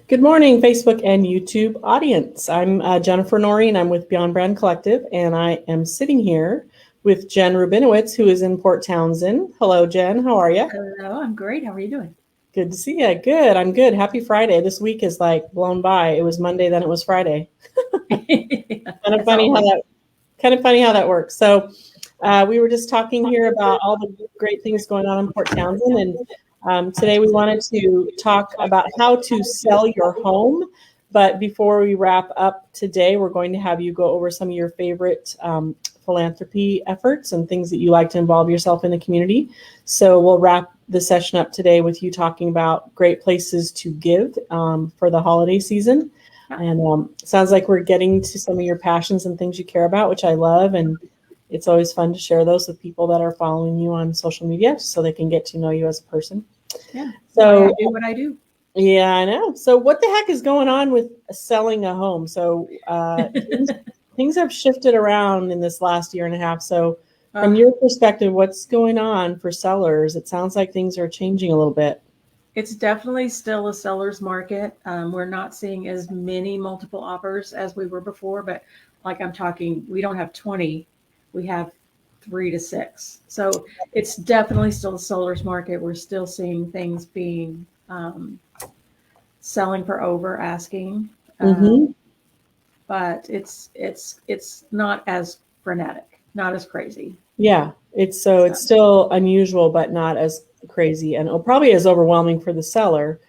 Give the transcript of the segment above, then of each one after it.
Good morning, Facebook and YouTube audience. I'm Jennifer Norene. I'm with Beyond Brand Collective, and I am sitting here with Jen Rubinowitz, who is in Port Townsend. Hello, Jen. How are you? Hello, I'm great. How are you doing? Good to see you. Good. I'm good. Happy Friday. This week is like blown by. It was Monday, then it was Friday. Kind of funny how that works. So we were just talking here about all the great things going on in Port Townsend, and today we wanted to talk about how to sell your home. But before we wrap up today, we're going to have you go over some of your favorite philanthropy efforts and things that you like to involve yourself in the community. So we'll wrap the session up today with you talking about great places to give for the holiday season. And sounds like we're getting to some of your passions and things you care about, which I love. And it's always fun to share those with people that are following you on social media so they can get to know you as a person. Yeah. So I do what I do. Yeah, I know. So what the heck is going on with selling a home? So things have shifted around in this last year and a half. So from your perspective, what's going on for sellers? It sounds like things are changing a little bit. It's definitely still a seller's market. We're not seeing as many multiple offers as we were before, but like I'm talking, we don't have 20, we have 3 to 6. So it's definitely still a seller's market. We're still seeing things being selling for over asking, but it's not as frenetic, not as crazy. Yeah, it's still unusual, but not as crazy, and probably as overwhelming for the seller,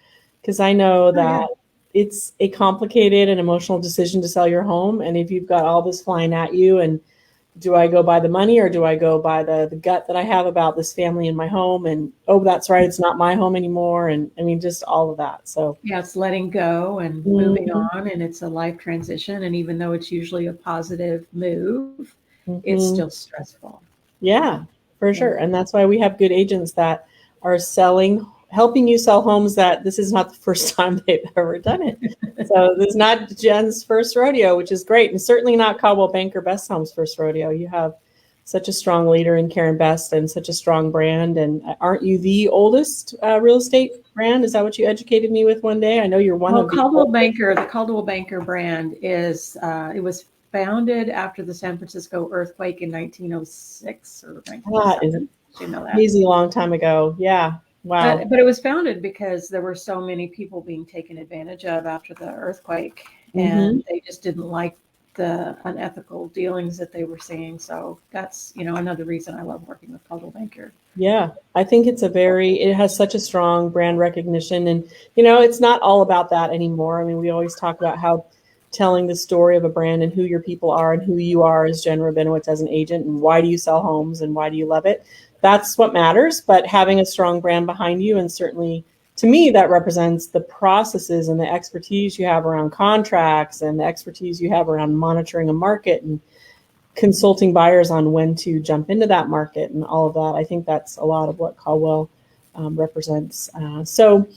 because I know that it's a complicated and emotional decision to sell your home. And if you've got all this flying at you, and do I go by the money or do I go by the gut that I have about this family in my home? And, oh, that's right, it's not my home anymore. And I mean, just all of that. So yeah, it's letting go and moving on, and it's a life transition. And even though it's usually a positive move, it's still stressful. Yeah, for sure. And that's why we have good agents that are helping you sell homes that this is not the first time they've ever done it. So this is not Jen's first rodeo, which is great. And certainly not Coldwell Banker Best Homes' first rodeo. You have such a strong leader in Karen Best and such a strong brand. And aren't you the oldest real estate brand? Is that what you educated me with one day? I know you're one of the Coldwell Banker. The Coldwell Banker brand is, it was founded after the San Francisco earthquake in 1906 or 1907. You know that. Crazy long time ago. Yeah. Wow. But it was founded because there were so many people being taken advantage of after the earthquake, and they just didn't like the unethical dealings that they were seeing. So that's, another reason I love working with Coldwell Banker. Yeah, I think it has such a strong brand recognition, and it's not all about that anymore. I mean, we always talk about how telling the story of a brand and who your people are and who you are as Jen Rubinowitz as an agent, and why do you sell homes and why do you love it? That's what matters. But having a strong brand behind you, and certainly to me, that represents the processes and the expertise you have around contracts and the expertise you have around monitoring a market and consulting buyers on when to jump into that market and all of that. I think that's a lot of what Coldwell represents. So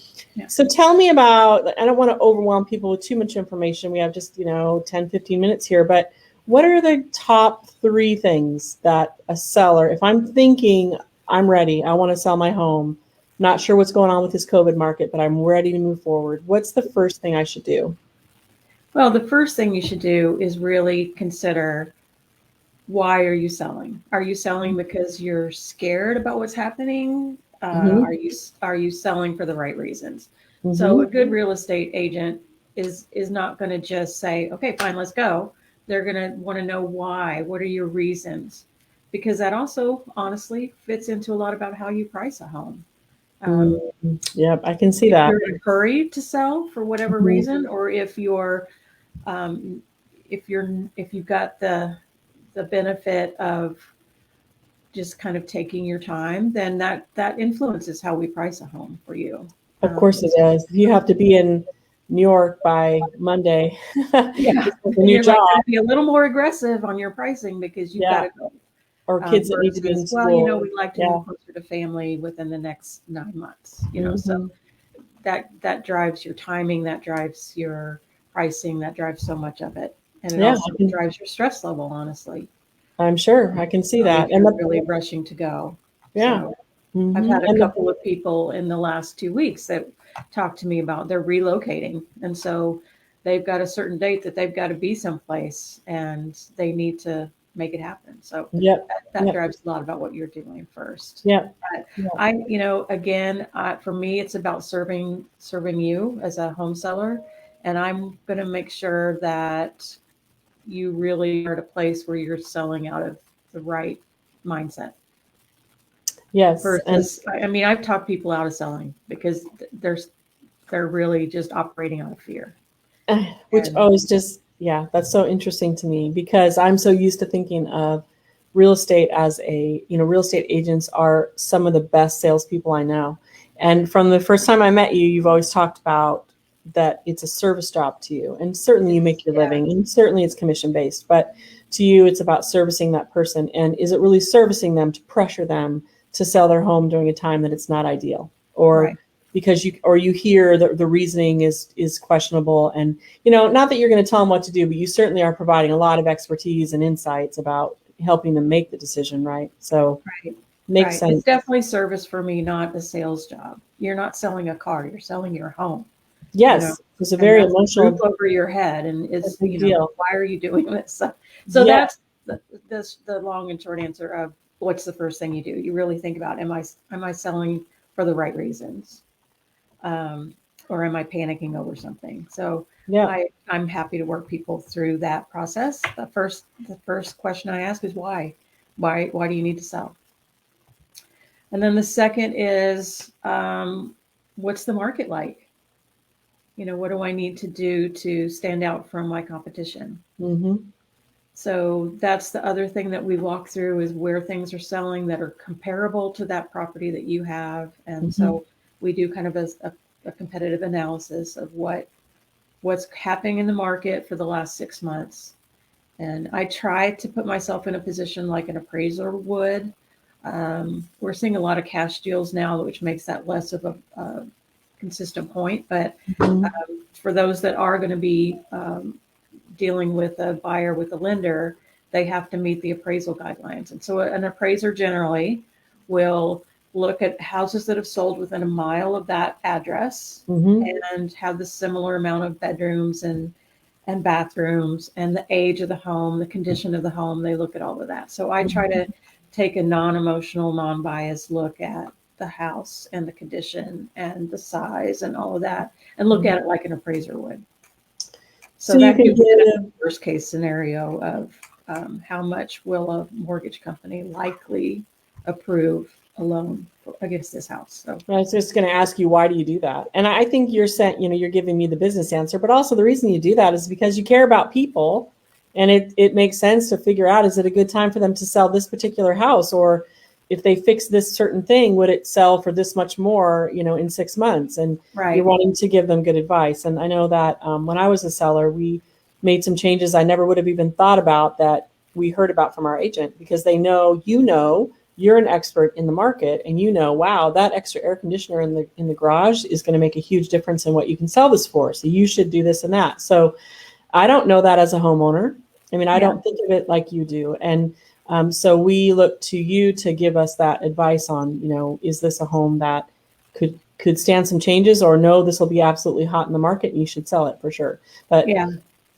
tell me about, I don't want to overwhelm people with too much information. We have just, 10, 15 minutes here, but what are the top 3 things that a seller, if I'm thinking I'm ready, I want to sell my home, not sure what's going on with this COVID market, but I'm ready to move forward, what's the first thing I should do? Well, the first thing you should do is really consider, why are you selling? Are you selling because you're scared about what's happening? Are you selling for the right reasons? So a good real estate agent is not going to just say, okay, fine, let's go. They're going to want to know why. What are your reasons? Because that also honestly fits into a lot about how you price a home. Yep, I can see that. If you're in a hurry to sell for whatever reason, or if you're if you've got the benefit of just kind of taking your time, then that influences how we price a home for you. Of course it does. You have to be in New York by Monday. Yeah, you're like going to be a little more aggressive on your pricing because you've got to go. Or kids that need to be in school. Well, we'd like to move closer to family within the next 9 months. So that drives your timing, that drives your pricing, that drives so much of it, and it also drives your stress level. Honestly, I'm sure I can see that. And you're really rushing to go. Yeah. So. I've had a And couple of people in the last 2 weeks that talked to me about they're relocating. And so they've got a certain date that they've got to be someplace and they need to make it happen. So yep, that yep, drives a lot about what you're doing first. yep, But yep. again, for me, it's about serving you as a home seller. And I'm going to make sure that you really are at a place where you're selling out of the right mindset. Yes. And Versus, I mean, I've talked people out of selling because they're really just operating out of fear. which And always just, yeah, that's so interesting to me because I'm so used to thinking of real estate as real estate agents are some of the best salespeople I know. And from the first time I met you, you've always talked about that it's a service job to you. And certainly you make your yeah, living and certainly it's commission based, but to you, it's about servicing that person. And is it really servicing them to pressure them to sell their home during a time that it's not ideal? Or right. because you hear the reasoning is questionable, and not that you're going to tell them what to do, but you certainly are providing a lot of expertise and insights about helping them make the decision, right? So Right. makes Right. It's sense. definitely service for me, not a sales job. You're not selling a car, you're selling your home, you know, Yes, it's a and very that's a roof emotional, over your head. And a is, big deal. why are you doing this? So Yeah. that's the long and short answer of what's the first thing you do. You really think about, am I selling for the right reasons? Um, or am I panicking over something? So Yeah. I'm happy to work people through that process. The first question I ask is why? Why do you need to sell? And then the second is, what's the market like? What do I need to do to stand out from my competition? Hmm. So that's the other thing that we walk through is where things are selling that are comparable to that property that you have. And Hmm. so we do kind of a competitive analysis of what's happening in the market for the last 6 months. And I try to put myself in a position like an appraiser would. We're seeing a lot of cash deals now, which makes that less of a consistent point. But Hmm. for those that are going to be dealing with a buyer with a lender, they have to meet the appraisal guidelines. And so an appraiser generally will look at houses that have sold within a mile of that address Hmm. and have the similar amount of bedrooms and bathrooms and the age of the home, the condition of the home. They look at all of that. So I try to take a non-emotional, non-biased look at the house and the condition and the size and all of that and look at it like an appraiser would. So So you that can gives you give. the worst case scenario of how much will a mortgage company likely approve a loan against this house. So I was just going to ask you, why do you do that? And I think you're saying, you're giving me the business answer, but also the reason you do that is because you care about people, and it makes sense to figure out, is it a good time for them to sell this particular house? Or if they fix this certain thing, would it sell for this much more, in 6 months? And you're right, wanting to give them good advice. And I know that when I was a seller, we made some changes I never would have even thought about that we heard about from our agent, because they know, you're an expert in the market, and wow, that extra air conditioner in the garage is going to make a huge difference in what you can sell this for. So you should do this and that. So I don't know that as a homeowner. I mean, I yeah, don't think of it like you do. And so we look to you to give us that advice on, is this a home that could stand some changes, or no, this will be absolutely hot in the market and you should sell it for sure. But yeah.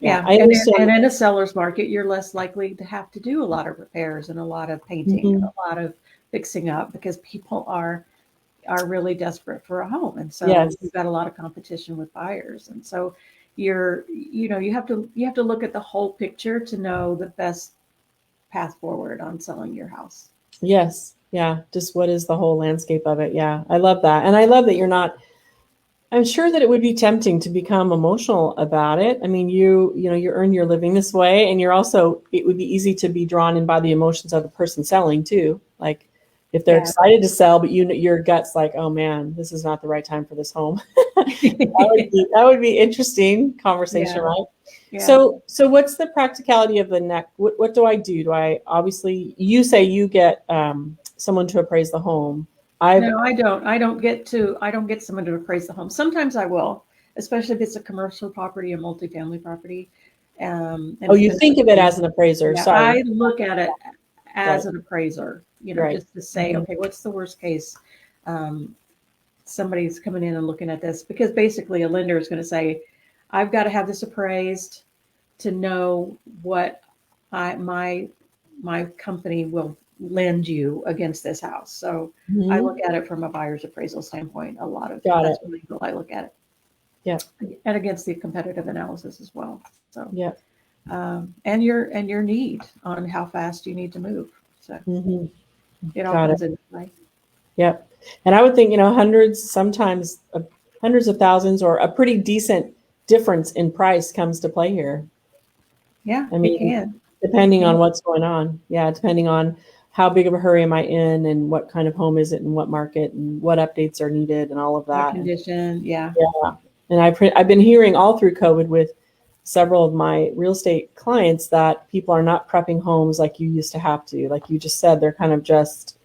yeah, Yeah, I and understand. in a seller's market, you're less likely to have to do a lot of repairs and a lot of painting and Mhm. a lot of fixing up because people are really desperate for a home, and so Yes. you've got a lot of competition with buyers, and so you have to look at the whole picture to know the best path forward on selling your house. Yes. Yeah. Just what is the whole landscape of it? Yeah. I love that. And I love that you're not. I'm sure that it would be tempting to become emotional about it. I mean, you earn your living this way, and it would be easy to be drawn in by the emotions of the person selling too. Like if they're Yeah. excited to sell, but your gut's like, oh man, this is not the right time for this home. That would be interesting conversation, Yeah. right? Yeah. So what's the practicality of the next? What do I do? Do I, obviously, you say you get someone to appraise the home. I've No, I don't. I don't get someone to appraise the home. Sometimes I will, especially if it's a commercial property, a multifamily property, and Oh, it's you been think of it appraised. as an appraiser. Yeah, Sorry. I look at it Right. as an appraiser, Right. just to say, Mhm. okay, what's the worst case somebody's coming in and looking at this, because basically a lender is going to say, I've got to have this appraised to know what my company will lend you against this house. So I look at it from a buyer's appraisal standpoint. A lot of Got that's it. really I look at it. Yeah. And against the competitive analysis as well. So Yeah. And your need on how fast you need to move. So it all comes into play. Yep. And I would think, hundreds, sometimes hundreds of thousands, or a pretty decent difference in price comes to play here. Yeah, I mean, it can. Depending on what's going on. Yeah, depending on how big of a hurry am I in, and what kind of home is it, and what market, and what updates are needed, and all of that. What condition, yeah. Yeah. And I've been hearing all through COVID with several of my real estate clients that people are not prepping homes like you used to have to. Like you just said, they're kind of just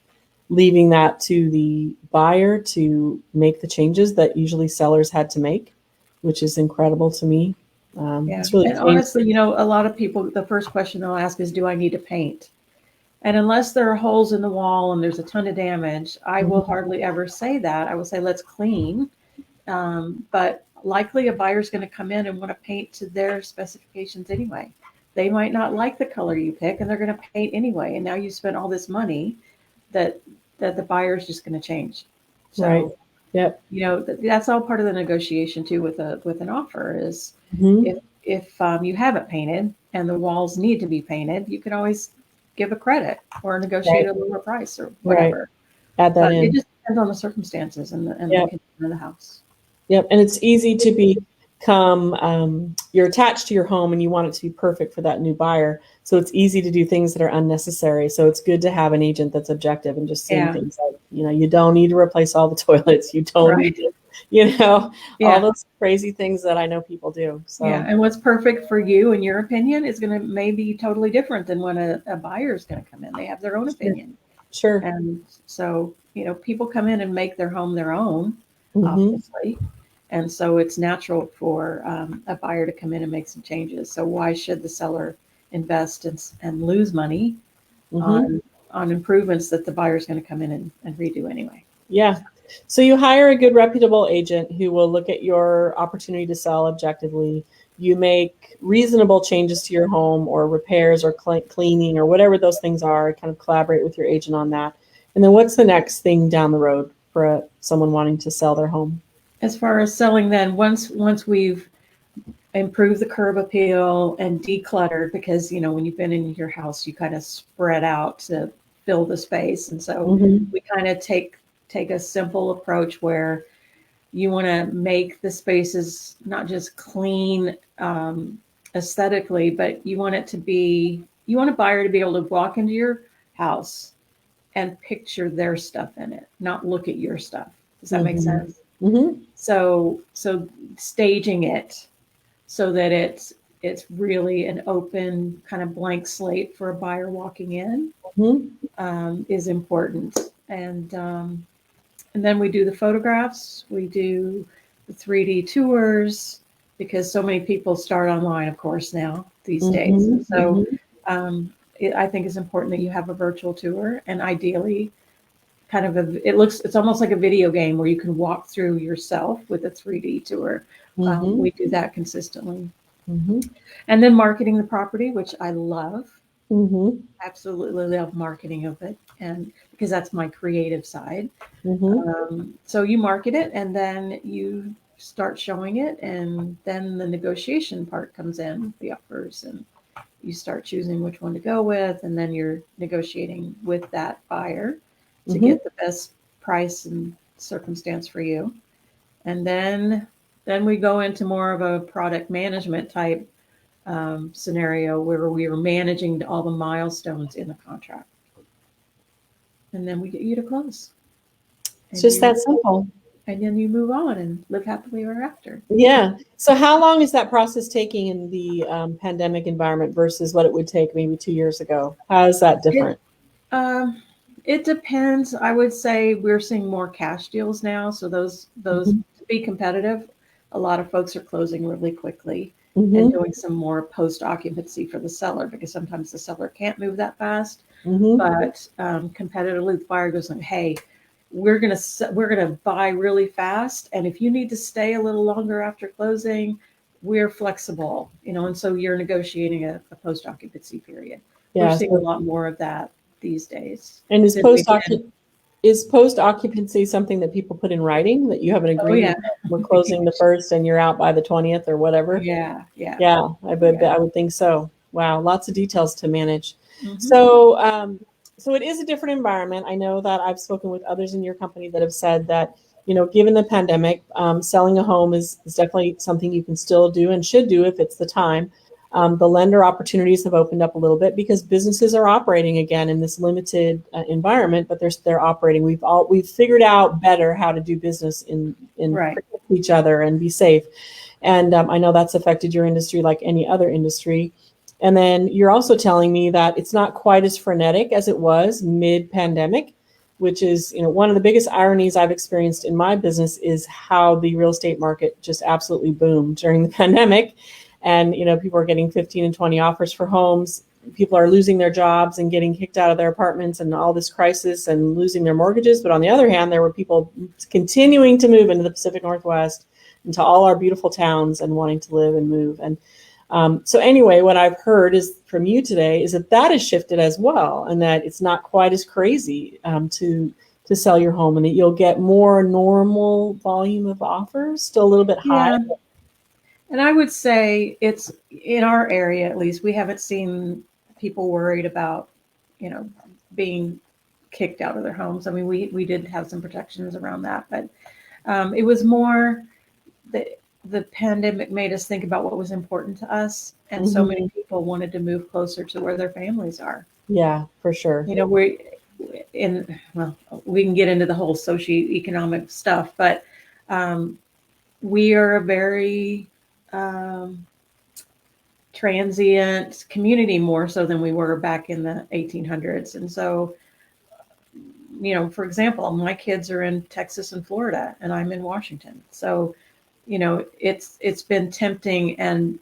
leaving that to the buyer to make the changes that usually sellers had to make, which is incredible to me. Yeah. It's really And honestly, a lot of people, the first question they'll ask is, do I need to paint? And unless there are holes in the wall and there's a ton of damage, I will hardly ever say that. I will say, let's clean. But likely a buyer's going to come in and want to paint to their specifications anyway. They might not like the color you pick, and they're going to paint anyway. And now you spent all this money that the buyer's just going to change. So, right. Yep. That's all part of the negotiation too with an offer is if you haven't painted and the walls need to be painted, you can always give a credit or negotiate a lower price or whatever. Right. Add that but in. It just depends on the circumstances and the condition of the house. Yep. And it's easy to become, you're attached to your home and you want it to be perfect for that new buyer. So it's easy to do things that are unnecessary. So it's good to have an agent that's objective and just saying things like, you don't need to replace all the toilets. You don't need to, all those crazy things that I know people do. So and what's perfect for you, in your opinion, is going to maybe totally different than when a buyer is going to come in. They have their own opinion. Sure. And so, people come in and make their home their own, obviously. And so it's natural for a buyer to come in and make some changes. So why should the seller invest and lose money on improvements that the buyer is going to come in and redo anyway? Yeah. So you hire a good, reputable agent who will look at your opportunity to sell objectively. You make reasonable changes to your home, or repairs, or cleaning, or whatever those things are. Kind of collaborate with your agent on that. And then what's the next thing down the road for someone wanting to sell their home? As far as selling, then once we've improved the curb appeal and decluttered, because when you've been in your house, you kind of spread out to fill the space, and so we kind of take a simple approach where you want to make the spaces not just clean aesthetically, but you want a buyer to be able to walk into your house and picture their stuff in it, not look at your stuff. Does that make sense? So staging it so that it's really an open kind of blank slate for a buyer walking in is important. And then we do the photographs, we do the 3D tours, because so many people start online, of course, now these days. And so I think it's important that you have a virtual tour, and ideally it's almost like a video game where you can walk through yourself with a 3D tour. We do that consistently. And then marketing the property, which I love. Absolutely love marketing of it, and because that's my creative side. So you market it, and then you start showing it, and then the negotiation part comes in, the offers, and you start choosing which one to go with, and then you're negotiating with that buyer to get the best price and circumstance for you. And then we go into more of a product management type scenario where we are managing all the milestones in the contract. And then we get you to close. It's just that simple. And then you move on and live happily ever after. Yeah. So how long is that process taking in the pandemic environment versus what it would take maybe 2 years ago? How is that different? It depends. I would say we're seeing more cash deals now. So those to be competitive, a lot of folks are closing really quickly and doing some more post occupancy for the seller, because sometimes the seller can't move that fast. But competitively, the buyer goes like, hey, we're gonna buy really fast, and if you need to stay a little longer after closing, we're flexible, and so you're negotiating a post occupancy period. We're Yeah. seeing a lot more of that these days. And than we did. is post occupancy something that people put in writing, that you have an Oh agreement? yeah. We're closing the 1st and you're out by the 20th or whatever? Yeah. Yeah, I would think so. Wow, lots of details to manage. Mhm. So it is a different environment. I know that I've spoken with others in your company that have said that, given the pandemic, selling a home is definitely something you can still do and should do if it's the time. The lender opportunities have opened up a little bit because businesses are operating again in this limited environment, but they're operating. We've figured out better how to do business in Right. protect each other and be safe. And I know that's affected your industry like any other industry. And then you're also telling me that it's not quite as frenetic as it was mid-pandemic, which is, one of the biggest ironies I've experienced in my business is how the real estate market just absolutely boomed during the pandemic. And, people are getting 15 and 20 offers for homes. People are losing their jobs and getting kicked out of their apartments and all this crisis and losing their mortgages. But on the other hand, there were people continuing to move into the Pacific Northwest, into all our beautiful towns, and wanting to live and move. And so anyway, what I've heard is from you today is that has shifted as well, and that it's not quite as crazy to sell your home, and that you'll get more normal volume of offers, still a little bit high. Yeah. And I would say it's in our area, at least, we haven't seen people worried about, being kicked out of their homes. I mean, we did have some protections around that, but it was more the pandemic made us think about what was important to us. And so many people wanted to move closer to where their families are. Yeah, for sure. We can get into the whole socioeconomic stuff, but we are a very transient community, more so than we were back in the 1800s. And so, for example, my kids are in Texas and Florida, and I'm in Washington. So, it's been tempting, and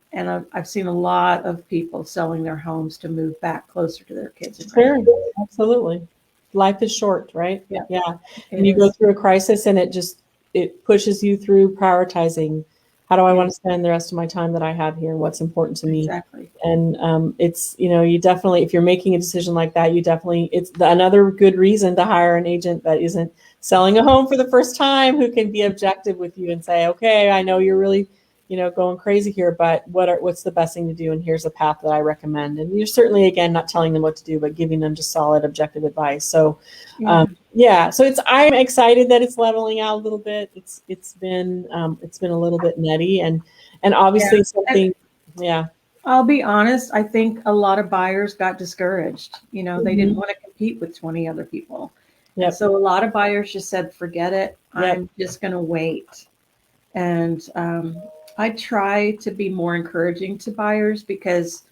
I've seen a lot of people selling their homes to move back closer to their kids. Sure, absolutely. Life is short, right? Yeah. And you go through a crisis, and it pushes you through prioritizing. How do I want to spend the rest of my time that I have here, and what's important to me? Exactly. And it's, you definitely, if you're making a decision like that, it's another good reason to hire an agent that isn't selling a home for the first time, who can be objective with you and say, okay, I know you're really, going crazy here, but what's the best thing to do? And here's a path that I recommend. And you're certainly, again, not telling them what to do, but giving them just solid, objective advice. So, so I'm excited that it's leveling out a little bit. It's been a little bit nutty, and obviously something. I'll be honest. I think a lot of buyers got discouraged. They didn't want to compete with 20 other people. Yep. So a lot of buyers just said, forget it. Yep. I'm just going to wait. And I try to be more encouraging to buyers, because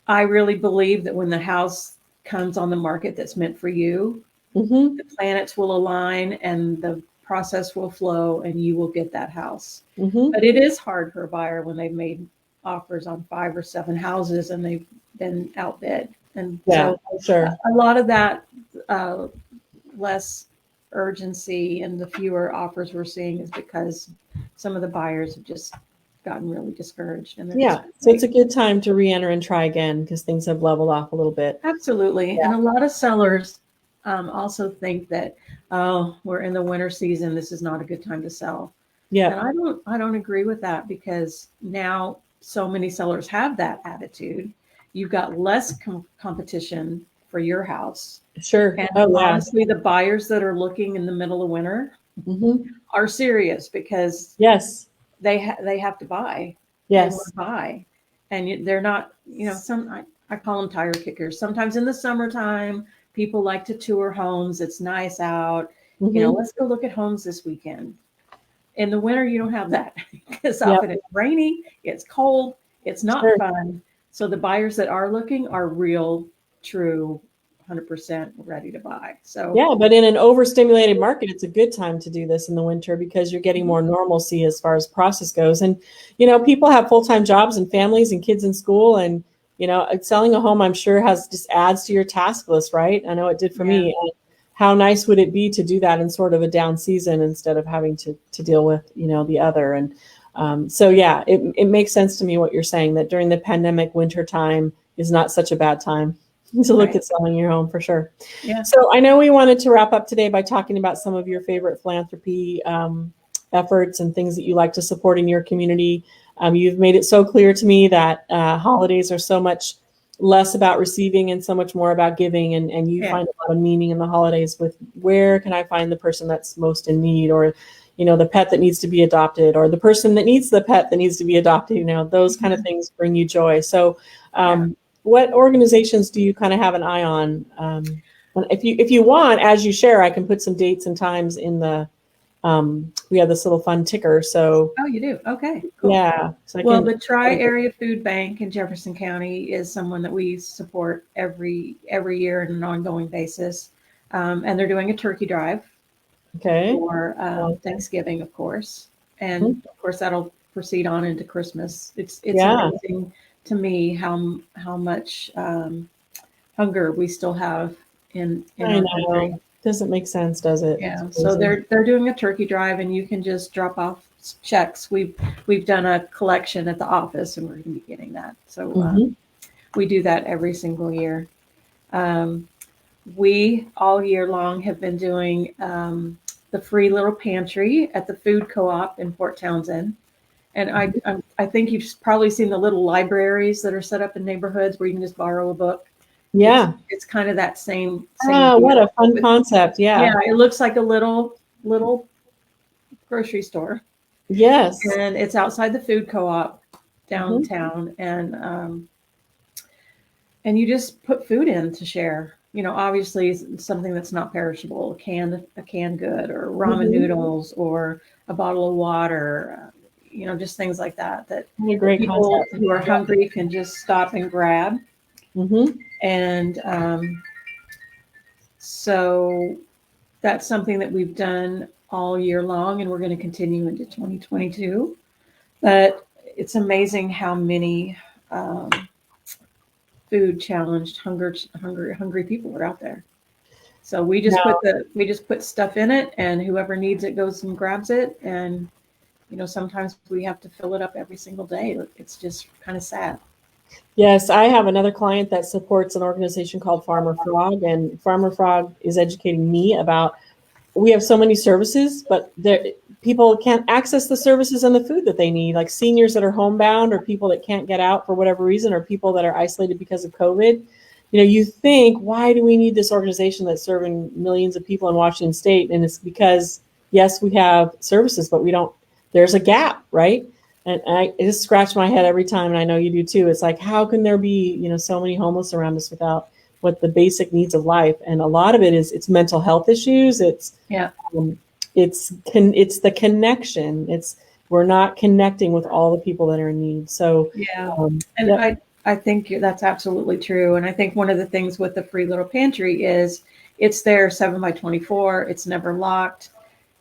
I really believe that when the house comes on the market that's meant for you, the planets will align and the process will flow, and you will get that house. But it is hard for a buyer when they've made offers on 5 or 7 houses and they've been outbid. And so a lot of that less urgency and the fewer offers we're seeing is because some of the buyers have just gotten really discouraged. And so it's a good time to re-enter and try again, because things have leveled off a little bit. Absolutely. And a lot of sellers also think that, we're in the winter season, this is not a good time to sell. And I don't agree with that, because now so many sellers have that attitude. You've got less competition for your house. Sure. And honestly, the buyers that are looking in the middle of winter are serious, because they have to buy. They want to buy, and they're not. I call them tire kickers. Sometimes in the summertime, people like to tour homes. It's nice out. Let's go look at homes this weekend. In the winter, you don't have that, because often it's rainy, it's cold, it's not fun. So the buyers that are looking are real, true, 100% ready to buy. So but in an overstimulated market, it's a good time to do this in the winter, because you're getting more normalcy as far as process goes. And people have full-time jobs and families and kids in school, and selling a home, I'm sure, just adds to your task list, right? I know it did for me. how nice would it be to do that in sort of a down season instead of having to deal with, the other. And so, yeah, it makes sense to me what you're saying, that during the pandemic, winter time is not such a bad time to look at selling your home, for sure. Yeah. So I know we wanted to wrap up today by talking about some of your favorite philanthropy efforts and things that you like to support in your community. You've made it so clear to me that holidays are so much less about receiving and so much more about giving. And you find a lot of meaning in the holidays with where can I find the person that's most in need, or, the pet that needs to be adopted, or the person that needs the pet that needs to be adopted. Those kind of things bring you joy. So what organizations do you kind of have an eye on? If you want, as you share, I can put some dates and times in the, we have this little fun ticker. So, oh, you do? Okay, cool. Yeah. So the Tri-Area Food Bank in Jefferson County is someone that we support every year on an ongoing basis. And they're doing a turkey drive for Thanksgiving, of course. And of course, that'll proceed on into Christmas. It's amazing to me how much hunger we still have in our country. Doesn't make sense, does it? Yeah. So they're doing a turkey drive, and you can just drop off checks. We've done a collection at the office, and we're going to be getting that. So we do that every single year. We all year long have been doing the free little pantry at the food co-op in Port Townsend. And I think you've probably seen the little libraries that are set up in neighborhoods where you can just borrow a book. Yeah. It's kind of that same what a fun concept. Yeah. Yeah. It looks like a little grocery store. Yes. And it's outside the food co-op downtown. And you just put food in to share. Obviously something that's not perishable, a canned good, or ramen noodles, or a bottle of water, just things like that great people concept. Who are hungry can just stop and grab. And so that's something that we've done all year long, and we're going to continue into 2022. But it's amazing how many food challenged, hungry people are out there. So we just put stuff in it, and whoever needs it goes and grabs it. And sometimes we have to fill it up every single day. It's just kind of sad. Yes, I have another client that supports an organization called Farmer Frog, and Farmer Frog is educating me about, we have so many services, but people can't access the services and the food that they need, like seniors that are homebound, or people that can't get out for whatever reason, or people that are isolated because of COVID. You think, why do we need this organization that's serving millions of people in Washington State? And it's because, yes, we have services, but there's a gap, right? And I just scratch my head every time, and I know you do too. It's like, how can there be, so many homeless around us without what the basic needs of life? And a lot of it is, it's mental health issues. It's the connection. We're not connecting with all the people that are in need. So I think that's absolutely true. And I think one of the things with the free little pantry is it's there 7x24. It's never locked.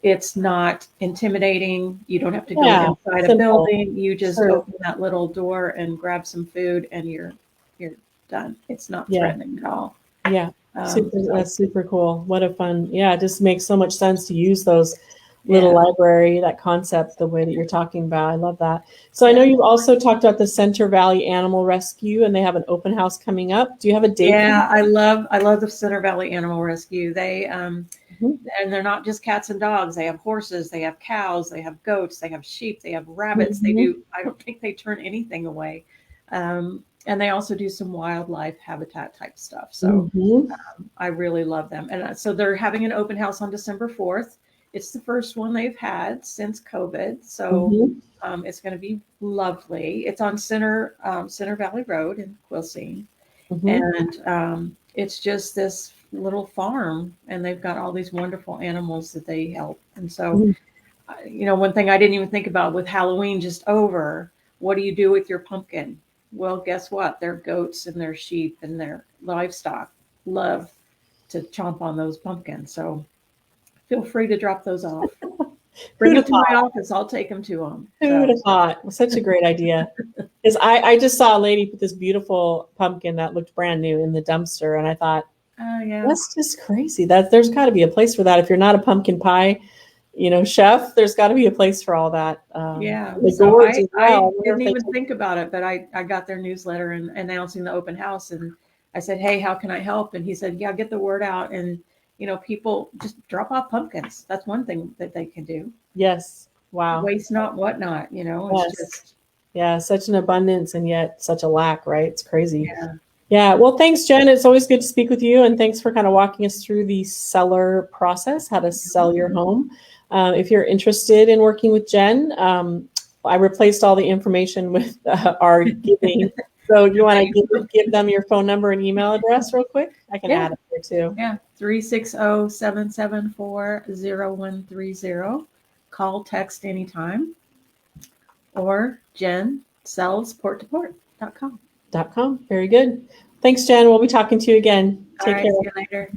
It's not intimidating. You don't have to go inside a building. You just open that little door and grab some food, and you're done. It's not threatening at all. Yeah. That's super cool. What a fun. Yeah. It just makes so much sense to use those little library, that concept, the way that you're talking about. I love that. So I know you've also talked about the Center Valley Animal Rescue, and they have an open house coming up. Do you have a date? Yeah, I love the Center Valley Animal Rescue. They and they're not just cats and dogs. They have horses, they have cows, they have goats, they have sheep, they have rabbits. They do. I don't think they turn anything away. And they also do some wildlife habitat type stuff. So I really love them. And so they're having an open house on December 4th. It's the first one they've had since COVID. So it's going to be lovely. It's on Center Valley Road in Quilcene. And it's just this little farm, and they've got all these wonderful animals that they help. And so, one thing I didn't even think about with Halloween just over, what do you do with your pumpkin? Well, guess what? Their goats and their sheep and their livestock love to chomp on those pumpkins. So feel free to drop those off. Bring them to my office. I'll take them to them. Who would have thought? Such a great idea. Because I just saw a lady put this beautiful pumpkin that looked brand new in the dumpster, and I thought, Oh, yeah. That's just crazy. There's got to be a place for that. If you're not a pumpkin pie, chef, there's got to be a place for all that. Yeah. The So gourds as well. I I wonder didn't if they even think about it, but I got their newsletter and announcing the open house. And I said, hey, how can I help? And he said, yeah, get the word out. And, people just drop off pumpkins. That's one thing that they can do. Yes. Wow. Waste not, whatnot, it's Yes. just, Yeah. Such an abundance and yet such a lack, right? It's crazy. yeah. Yeah. Well, thanks, Jen. It's always good to speak with you. And thanks for kind of walking us through the seller process, how to sell your home. If you're interested in working with Jen, I replaced all the information with our giving. So you want to give them your phone number and email address real quick? I can add it there too. Yeah. 360-774-0130. Call, text anytime. Or Jen sells port-to-port.com. .com. Very good. Thanks, Jen. We'll be talking to you again. All Take right, care. see you later.